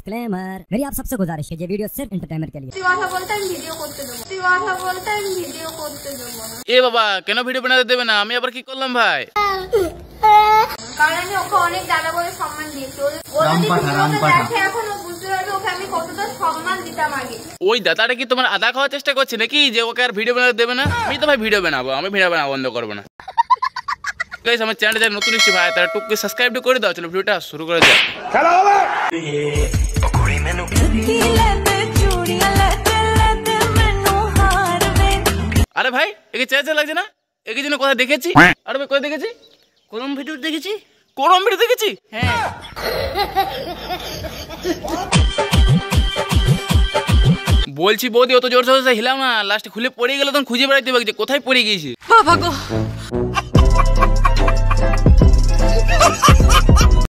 Disclaimer, मेरी आप सबसे गुजारिश है, ये वीडियो सिर्फ एंटरटेनमेंट के लिए। এ বাবা কেন ভিডিও বানাতে দেবে না? আমি আবার কি করলাম ভাই? কারণ আমি ওকে অনেক দাদা বলে সম্মান দিয়েছি। এখন ও বুঝতে পারবে ওকে আমি কতটা সম্মান দিতাম আগে। ওই দাদাটা কি তোমার আদা খাওয়ার চেষ্টা করছে নাকি যে ওকে আর ভিডিও বানাতে দেবে না? আমি তো ভাই ভিডিও বানাবো, আমি ভিডিও বানাবো বন্ধ করবো না। গাইস আমার চ্যানেলে যারা নতুন এসেছে ভাই তারা টুককে সাবস্ক্রাইব করে দাও। চলো ভিডিওটা শুরু করে যাক। খেলা হবে। আরে ভাই একে চেঁচা লাগছে না? একে যেন কোথায় দেখেছি। আরে ভাই কোথায় দেখেছি? কোন ভিডিও দেখেছি? কোরম ভিডিও দেখেছি? হ্যাঁ বলছি বৌদি অত জোর সোর হিলাম না, লাস্টে খুলে পড়ে গেল তখন খুঁজে বেড়াইতে হবে যে কোথায় পড়ে গিয়েছি। ভাগো